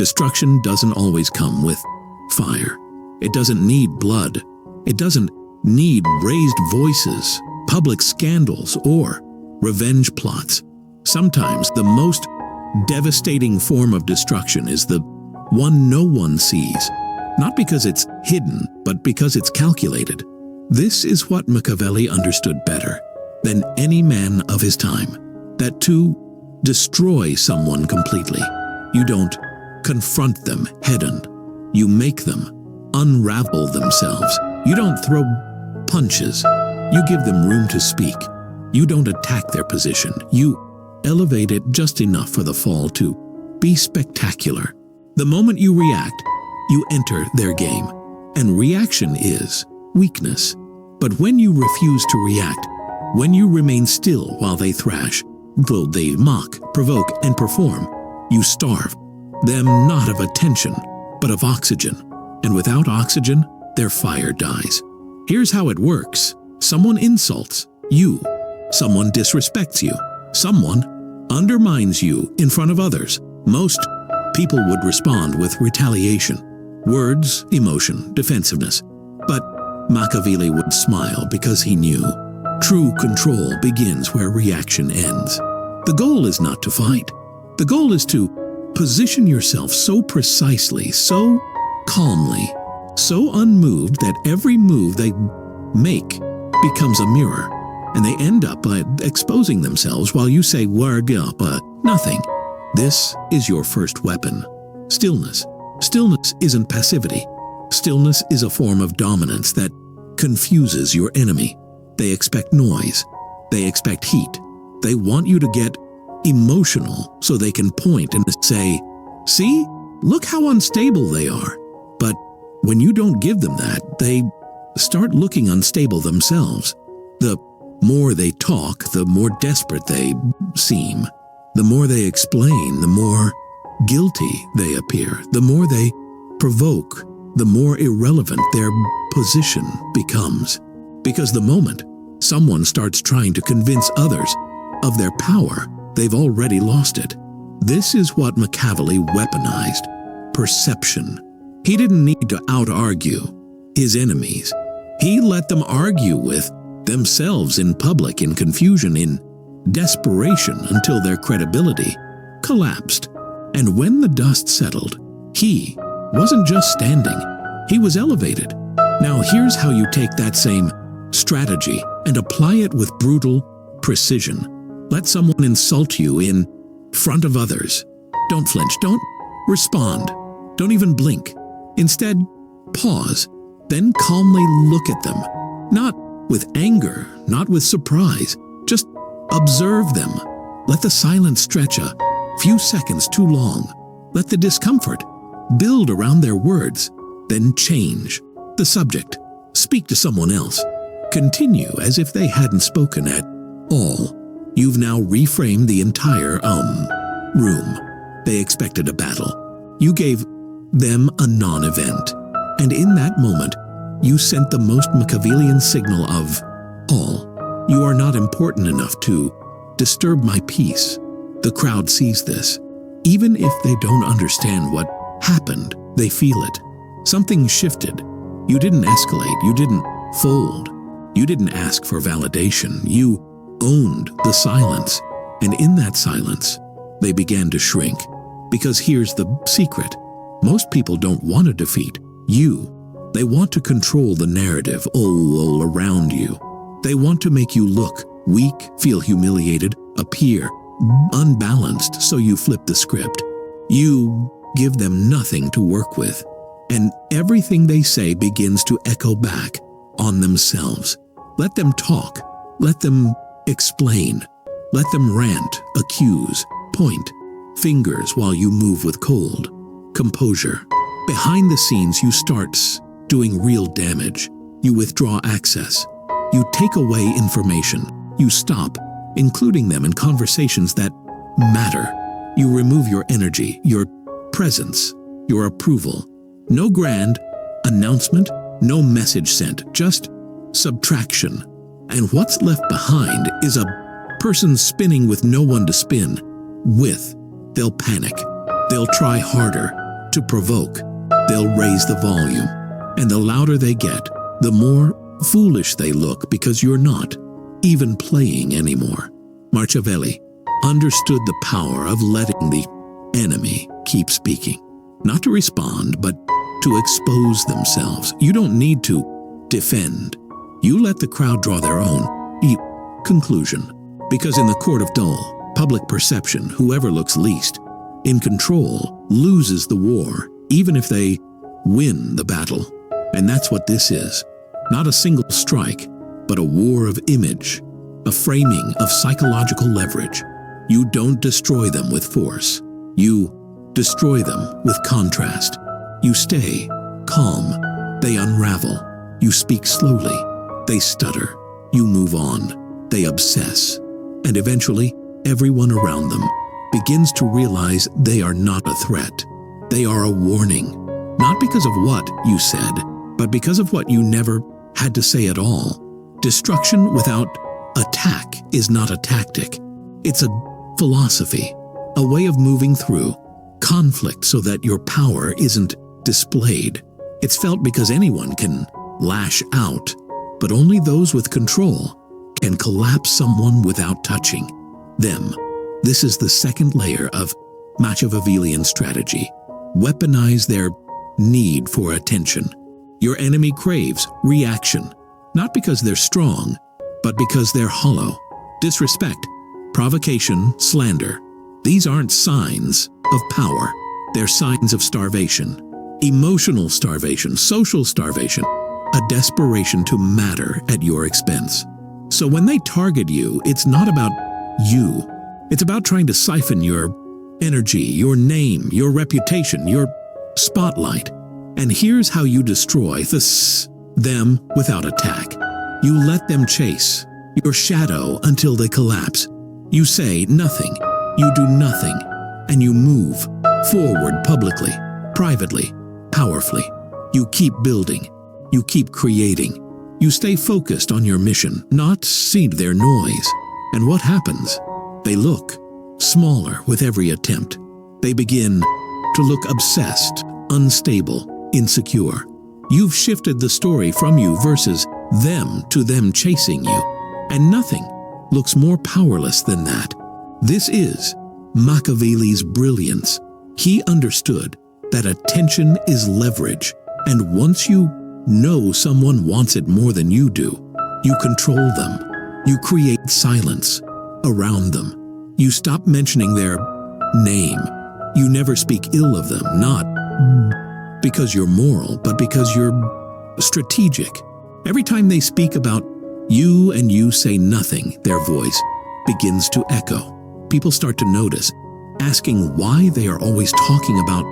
Destruction doesn't always come with fire. It doesn't need blood. It doesn't need raised voices, public scandals, or revenge plots. Sometimes the most devastating form of destruction is the one no one sees, not because it's hidden, but because it's calculated. This is what Machiavelli understood better than any man of his time, that to destroy someone completely, you don't confront them head-on. You make them unravel themselves. You don't throw punches. You give them room to speak. You don't attack their position. You elevate it just enough for the fall to be spectacular. The moment you react, you enter their game, and reaction is weakness. But when you refuse to react, when you remain still while they thrash, though they mock, provoke, and perform, you starve them not of attention, but of oxygen. And without oxygen, their fire dies. Here's how it works. Someone insults you. Someone disrespects you. Someone undermines you in front of others. Most people would respond with retaliation, words, emotion, defensiveness. But Machiavelli would smile because he knew true control begins where reaction ends. The goal is not to fight. The goal is to position yourself so precisely, so calmly, so unmoved that every move they make becomes a mirror, and they end up by exposing themselves while you say nothing. This is your first weapon. Stillness. Stillness isn't passivity. Stillness is a form of dominance that confuses your enemy. They expect noise. They expect heat. They want you to get emotional so they can point and say, "See, look how unstable they are." But when you don't give them that, they start looking unstable themselves. The more they talk, the more desperate they seem. The more they explain, the more guilty they appear. The more they provoke, the more irrelevant their position becomes. Because the moment someone starts trying to convince others of their power, they've already lost it. This is what Machiavelli weaponized: perception. He didn't need to out-argue his enemies. He let them argue with themselves in public, in confusion, in desperation, until their credibility collapsed. And when the dust settled, he wasn't just standing, he was elevated. Now here's how you take that same strategy and apply it with brutal precision. Let someone insult you in front of others. Don't flinch, don't respond, don't even blink. Instead, pause, then calmly look at them. Not with anger, not with surprise, just observe them. Let the silence stretch a few seconds too long. Let the discomfort build around their words, then change the subject. Speak to someone else. Continue as if they hadn't spoken at all. You've now reframed the entire room. They expected a battle. You gave them a non-event. And in that moment, you sent the most Machiavellian signal of all. You are not important enough to disturb my peace. The crowd sees this. Even if they don't understand what happened, they feel it. Something shifted. You didn't escalate. You didn't fold. You didn't ask for validation. You owned the silence. And in that silence, they began to shrink. Because here's the secret. Most people don't want to defeat you. They want to control the narrative all around you. They want to make you look weak, feel humiliated, appear unbalanced, so you flip the script. You give them nothing to work with, and everything they say begins to echo back on themselves. Let them talk. Let them explain. Let them rant, accuse, point fingers while you move with cold composure. Behind the scenes, you start doing real damage. You withdraw access. You take away information. You stop including them in conversations that matter. You remove your energy, your presence, your approval. No grand announcement, no message sent, just subtraction. And what's left behind is a person spinning with no one to spin with. They'll panic. They'll try harder. to provoke. They'll raise the volume, and the louder they get, the more foolish they look because you're not even playing anymore. Machiavelli understood the power of letting the enemy keep speaking, not to respond, but to expose themselves. You don't need to defend. You let the crowd draw their own conclusion, because in the court of dull public perception, whoever looks least in control loses the war, even if they win the battle. And that's what this is. Not a single strike, but a war of image, a framing of psychological leverage. You don't destroy them with force. You destroy them with contrast. You stay calm. They unravel. You speak slowly. They stutter. You move on. They obsess. And eventually, everyone around them begins to realize they are not a threat. They are a warning. Not because of what you said, but because of what you never had to say at all. Destruction without attack is not a tactic. It's a philosophy, a way of moving through conflict so that your power isn't displayed. It's felt because anyone can lash out, but only those with control can collapse someone without touching them. This is the second layer of Machiavellian strategy. Weaponize their need for attention. Your enemy craves reaction, not because they're strong, but because they're hollow. Disrespect, provocation, slander. These aren't signs of power. They're signs of starvation. Emotional starvation, social starvation, a desperation to matter at your expense. So when they target you, it's not about you. It's about trying to siphon your energy, your name, your reputation, your spotlight. And here's how you destroy them without attack. You let them chase your shadow until they collapse. You say nothing, you do nothing, and you move forward publicly, privately, powerfully. You keep building, you keep creating. You stay focused on your mission, not cede their noise. And what happens? They look smaller with every attempt. They begin to look obsessed, unstable, insecure. You've shifted the story from you versus them to them chasing you. And nothing looks more powerless than that. This is Machiavelli's brilliance. He understood that attention is leverage, and once you know someone wants it more than you do, you control them. You create silence around them. You stop mentioning their name. You never speak ill of them, not because you're moral, but because you're strategic. Every time they speak about you and you say nothing, their voice begins to echo. People start to notice, asking why they are always talking about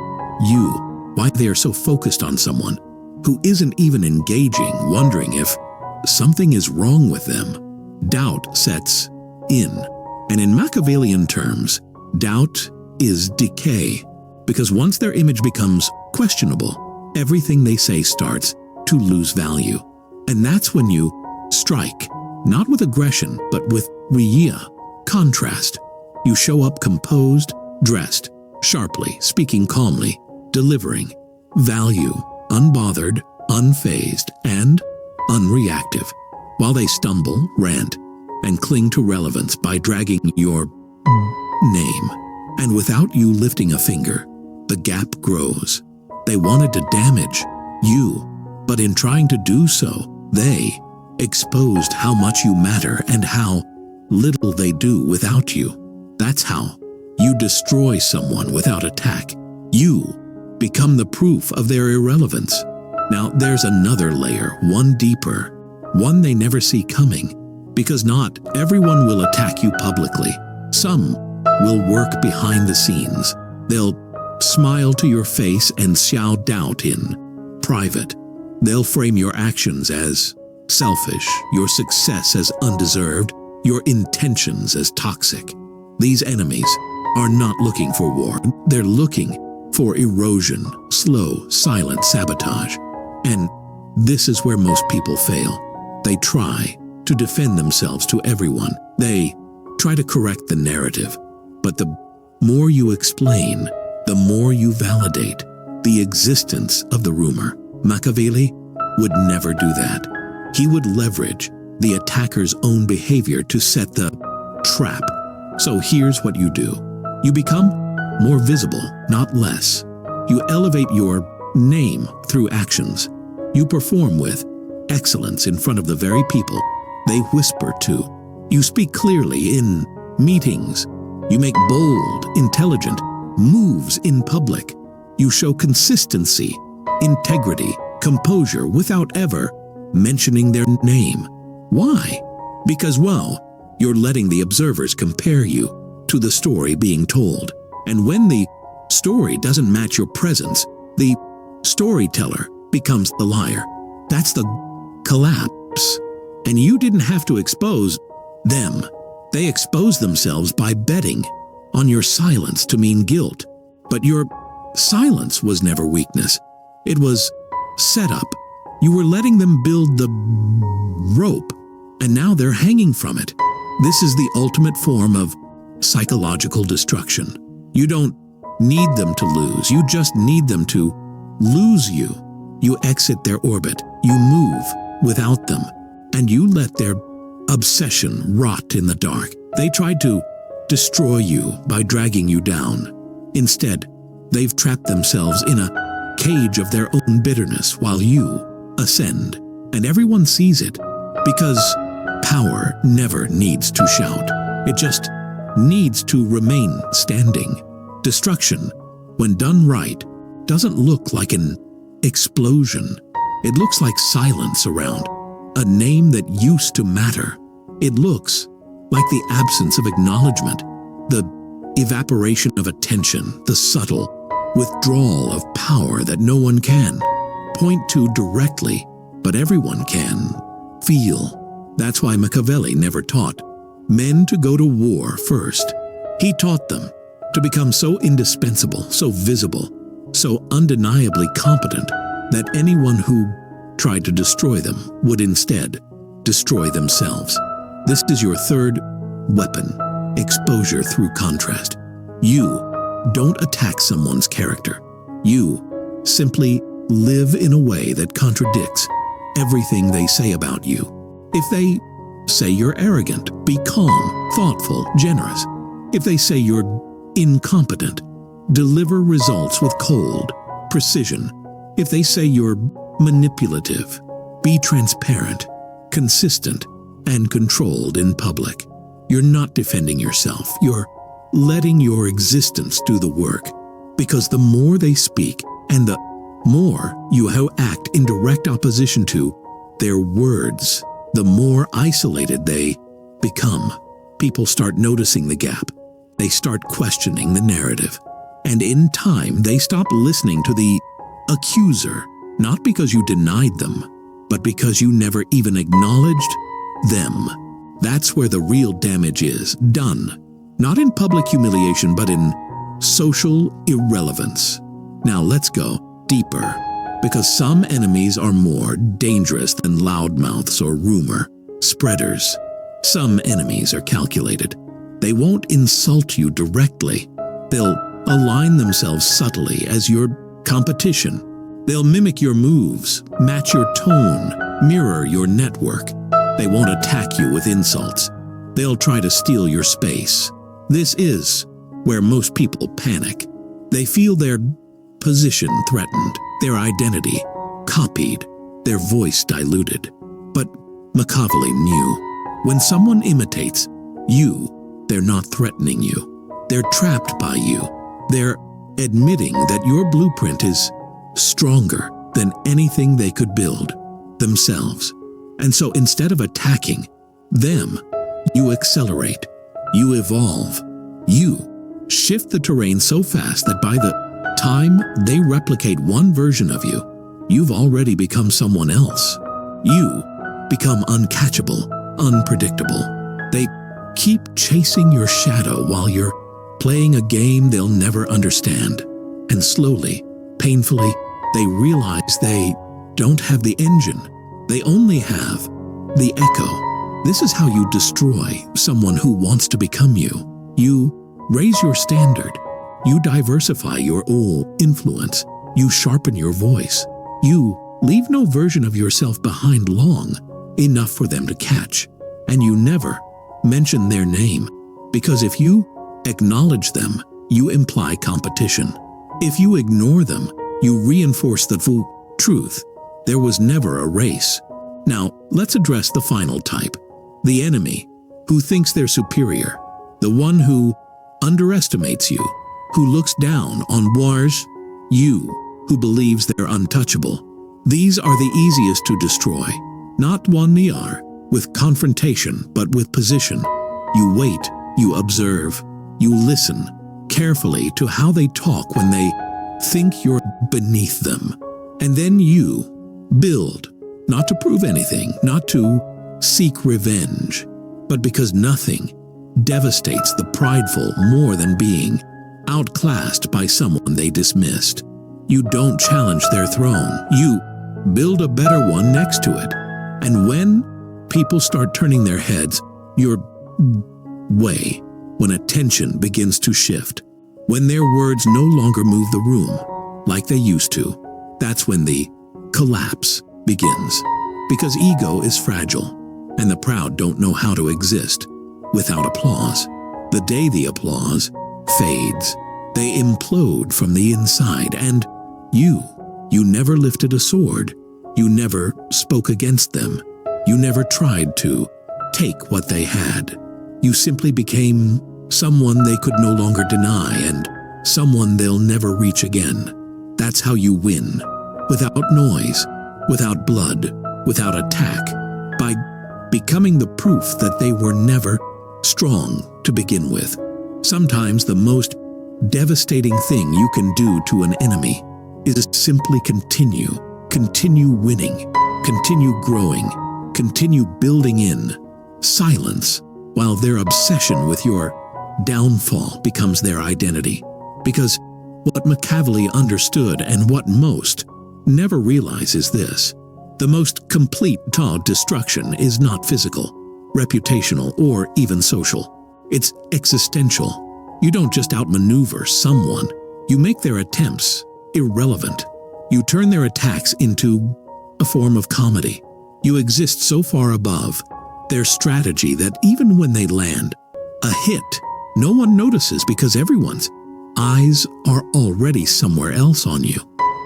you, why they are so focused on someone who isn't even engaging, wondering if something is wrong with them. Doubt sets in. And in Machiavellian terms, doubt is decay, because once their image becomes questionable, everything they say starts to lose value. And that's when you strike, not with aggression, but with contrast. You show up composed, dressed, sharply, speaking calmly, delivering value, unbothered, unfazed, and unreactive, while they stumble, rant, and cling to relevance by dragging your name. And without you lifting a finger, the gap grows. They wanted to damage you, but in trying to do so, they exposed how much you matter and how little they do without you. That's how you destroy someone without attack. You become the proof of their irrelevance. Now, there's another layer, one deeper, one they never see coming, because not everyone will attack you publicly. Some will work behind the scenes. They'll smile to your face and shout doubt in private. They'll frame your actions as selfish, your success as undeserved, your intentions as toxic. These enemies are not looking for war. They're looking for erosion, slow, silent sabotage. And this is where most people fail. They try to defend themselves to everyone. They try to correct the narrative. But the more you explain, the more you validate, the existence of the rumor. Machiavelli would never do that. He would leverage the attacker's own behavior to set the trap. So here's what you do. You become more visible, not less. You elevate your name through actions. You perform with excellence in front of the very people they whisper to. You speak clearly in meetings. You make bold, intelligent moves in public. You show consistency, integrity, composure without ever mentioning their name. Why? Because, well, you're letting the observers compare you to the story being told. And when the story doesn't match your presence, the storyteller becomes the liar. That's the collapse. And you didn't have to expose them. They exposed themselves by betting on your silence to mean guilt. But your silence was never weakness. It was set up. You were letting them build the rope, and now they're hanging from it. This is the ultimate form of psychological destruction. You don't need them to lose. You just need them to lose you. You exit their orbit. You move without them, and you let their obsession rot in the dark. They tried to destroy you by dragging you down. Instead, they've trapped themselves in a cage of their own bitterness while you ascend, and everyone sees it, because power never needs to shout. It just needs to remain standing. Destruction, when done right, doesn't look like an explosion. It looks like silence around a name that used to matter. It looks like the absence of acknowledgement, the evaporation of attention, the subtle withdrawal of power that no one can point to directly, but everyone can feel. That's why Machiavelli never taught men to go to war first. He taught them to become so indispensable, so visible, so undeniably competent that anyone who tried to destroy them would instead destroy themselves. This is your third weapon, exposure through contrast. You don't attack someone's character. You simply live in a way that contradicts everything they say about you. If they say you're arrogant, be calm, thoughtful, generous. If they say you're incompetent, deliver results with cold precision. If they say you're manipulative, be transparent, consistent, and controlled in public. You're not defending yourself. You're letting your existence do the work. Because the more they speak and the more you act in direct opposition to their words, the more isolated they become. People start noticing the gap. They start questioning the narrative. And in time, they stop listening to the accuser, not because you denied them, but because you never even acknowledged them. That's where the real damage is done. Not in public humiliation, but in social irrelevance. Now let's go deeper, because some enemies are more dangerous than loudmouths or rumor spreaders. Some enemies are calculated. They won't insult you directly. They'll align themselves subtly as your competition. They'll mimic your moves, match your tone, mirror your network. They won't attack you with insults. They'll try to steal your space. This is where most people panic. They feel their position threatened, their identity copied, their voice diluted. But Machiavelli knew, when someone imitates you, they're not threatening you. They're trapped by you. They're admitting that your blueprint is stronger than anything they could build themselves. And so instead of attacking them, you accelerate, you evolve, you shift the terrain so fast that by the time they replicate one version of you, you've already become someone else. You become uncatchable, unpredictable. They keep chasing your shadow while you're playing a game they'll never understand. And slowly, painfully, they realize they don't have the engine. They only have the echo. This is how you destroy someone who wants to become you. You raise your standard. You diversify your influence. You sharpen your voice. You leave no version of yourself behind long enough for them to catch. And you never mention their name, because if you acknowledge them, you imply competition. If you ignore them, you reinforce the full truth. There was never a race. Now, let's address the final type. The enemy, who thinks they're superior. The one who underestimates you, who looks down on wars. You, who believes they're untouchable. These are the easiest to destroy. Not one near, with confrontation, but with position. You wait, you observe, you listen carefully to how they talk when they think you're beneath them. And then you build, not to prove anything, not to seek revenge, but because nothing devastates the prideful more than being outclassed by someone they dismissed. You don't challenge their throne, you build a better one next to it. And when people start turning their heads your way, when attention begins to shift, when their words no longer move the room like they used to, that's when the collapse begins. Because ego is fragile, and the proud don't know how to exist without applause. The day the applause fades, they implode from the inside, and you never lifted a sword. You never spoke against them. You never tried to take what they had. You simply became someone they could no longer deny and someone they'll never reach again. That's how you win. Without noise, without blood, without attack, by becoming the proof that they were never strong to begin with. Sometimes the most devastating thing you can do to an enemy is simply continue winning, continue growing, continue building in silence while their obsession with your downfall becomes their identity. Because what Machiavelli understood and what most never realize is this: the most complete destruction is not physical, reputational, or even social. It's existential. You don't just outmaneuver someone, you make their attempts irrelevant. You turn their attacks into a form of comedy. You exist so far above their strategy that even when they land a hit, no one notices because everyone's eyes are already somewhere else on you.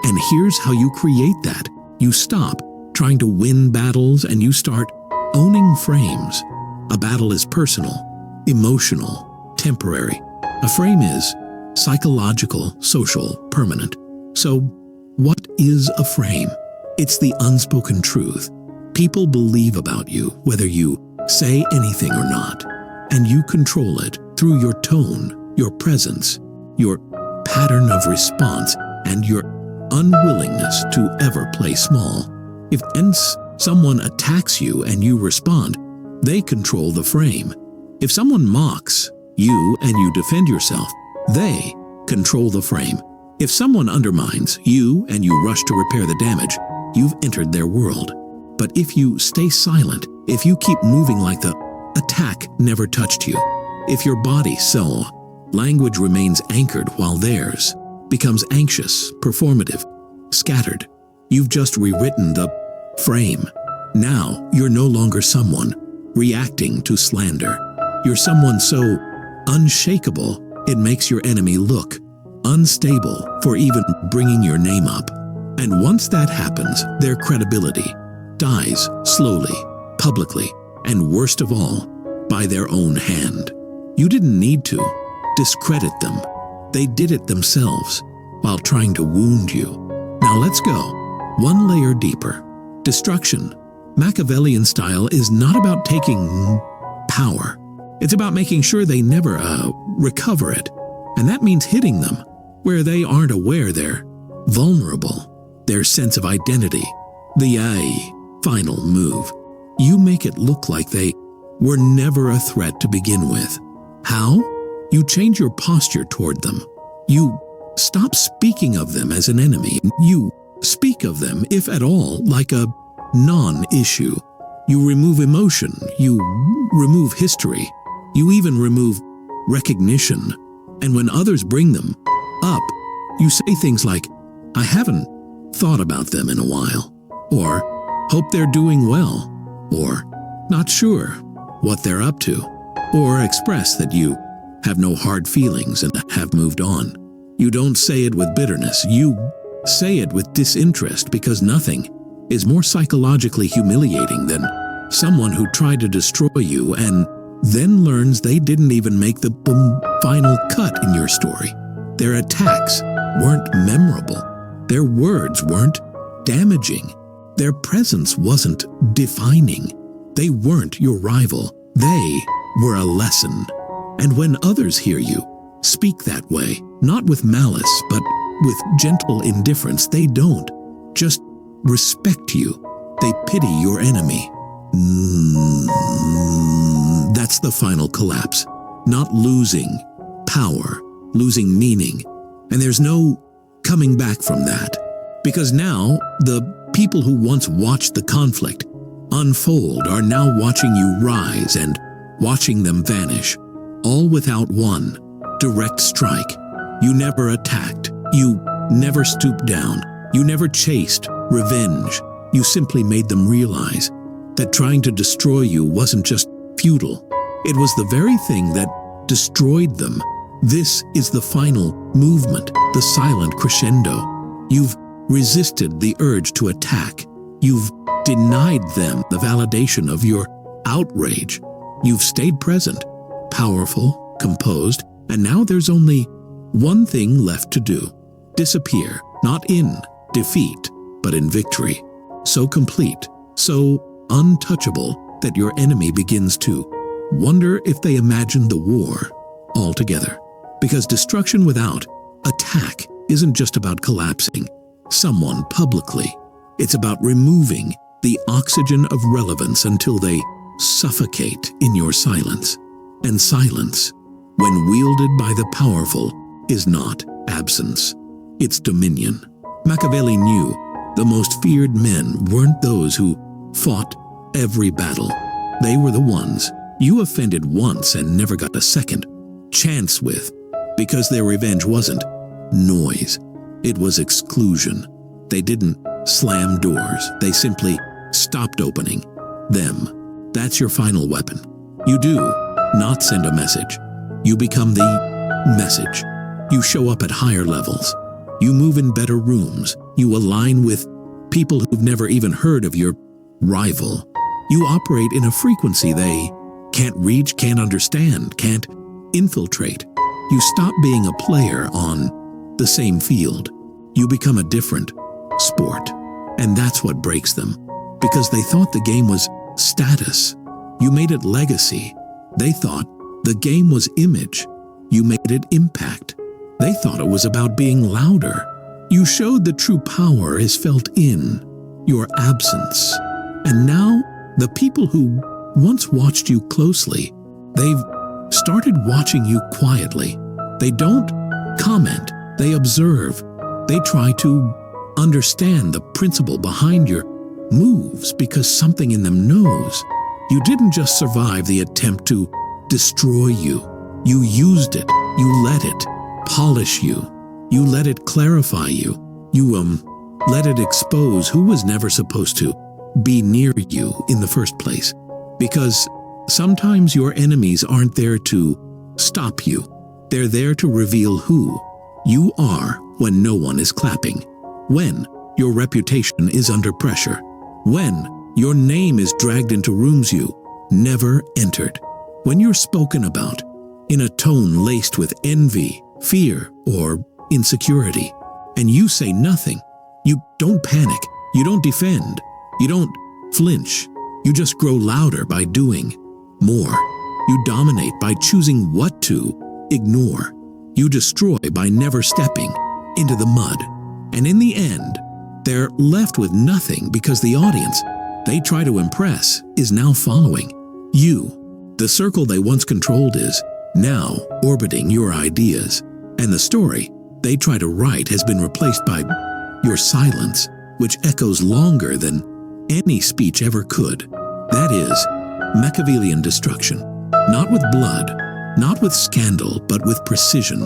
And here's how you create that. You stop trying to win battles and you start owning frames. A battle is personal, emotional, temporary. A frame is psychological, social, permanent. So, what is a frame? It's the unspoken truth. People believe about you whether you say anything or not, and you control it through your tone, your presence, your pattern of response, and your unwillingness to ever play small. If someone attacks you and you respond, they control the frame. If someone mocks you and you defend yourself, they control the frame. If someone undermines you and you rush to repair the damage, you've entered their world. But if you stay silent, if you keep moving like the attack never touched you, if your body, soul, language remains anchored while theirs becomes anxious, performative, scattered, you've just rewritten the frame. Now you're no longer someone reacting to slander. You're someone so unshakable it makes your enemy look unstable for even bringing your name up. And once that happens, their credibility dies slowly, publicly, and worst of all, by their own hand. You didn't need to discredit them. They did it themselves while trying to wound you. Now let's go one layer deeper. Destruction, Machiavellian style, is not about taking power. It's about making sure they never recover it. And that means hitting them where they aren't aware they're vulnerable. Their sense of identity, the final move. You make it look like they were never a threat to begin with. How? You change your posture toward them. You stop speaking of them as an enemy. You speak of them, if at all, like a non-issue. You remove emotion. You remove history. You even remove recognition. And when others bring them up, you say things like, I haven't thought about them in a while, or hope they're doing well, or not sure what they're up to, or express that you have no hard feelings and have moved on. You don't say it with bitterness, you say it with disinterest, because nothing is more psychologically humiliating than someone who tried to destroy you and then learns they didn't even make the final cut in your story. Their attacks weren't memorable. Their words weren't damaging. Their presence wasn't defining. They weren't your rival. They were a lesson. And when others hear you speak that way, not with malice, but with gentle indifference, they don't just respect you. They pity your enemy. That's the final collapse. Not losing power, losing meaning. And there's no coming back from that. Because now, the people who once watched the conflict unfold are now watching you rise and watching them vanish, all without one direct strike. You never attacked. You never stooped down. You never chased revenge. You simply made them realize that trying to destroy you wasn't just futile. It was the very thing that destroyed them. This is the final movement, the silent crescendo. You've resisted the urge to attack. You've denied them the validation of your outrage. You've stayed present, powerful, composed, and now there's only one thing left to do. Disappear, not in defeat, but in victory. So complete, so untouchable that your enemy begins to wonder if they imagined the war altogether. Because destruction without attack isn't just about collapsing someone publicly. It's about removing the oxygen of relevance until they suffocate in your silence. And silence, when wielded by the powerful, is not absence. It's dominion. Machiavelli knew the most feared men weren't those who fought every battle. They were the ones you offended once and never got a second chance with, because their revenge wasn't noise. It was exclusion. They didn't slam doors. They simply stopped opening them. That's your final weapon. You do not send a message. You become the message. You show up at higher levels. You move in better rooms. You align with people who've never even heard of your rival. You operate in a frequency they can't reach, can't understand, can't infiltrate. You stop being a player on the same field. You become a different sport. And that's what breaks them. Because they thought the game was status. You made it legacy. They thought the game was image. You made it impact. They thought it was about being louder. You showed the true power is felt in your absence. And now, the people who once watched you closely, they've started watching you quietly. They don't comment. They observe. They try to understand the principle behind your moves because something in them knows. You didn't just survive the attempt to destroy you. You used it. You let it polish you. You let it clarify you. You let it expose who was never supposed to be near you in the first place. Because sometimes your enemies aren't there to stop you. They're there to reveal who you are when no one is clapping. When your reputation is under pressure. When your name is dragged into rooms you never entered. When you're spoken about in a tone laced with envy, fear, or insecurity, and you say nothing. You don't panic. You don't defend. You don't flinch. You just grow louder by doing more. You dominate by choosing what to ignore. You destroy by never stepping into the mud. And in the end, they're left with nothing because the audience they try to impress is now following you. The circle they once controlled is now orbiting your ideas. And the story they try to write has been replaced by your silence, which echoes longer than any speech ever could. That is Machiavellian destruction. Not with blood, not with scandal, but with precision,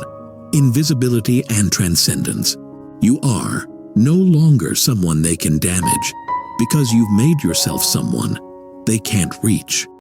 invisibility, and transcendence. You are no longer someone they can damage, because you've made yourself someone they can't reach.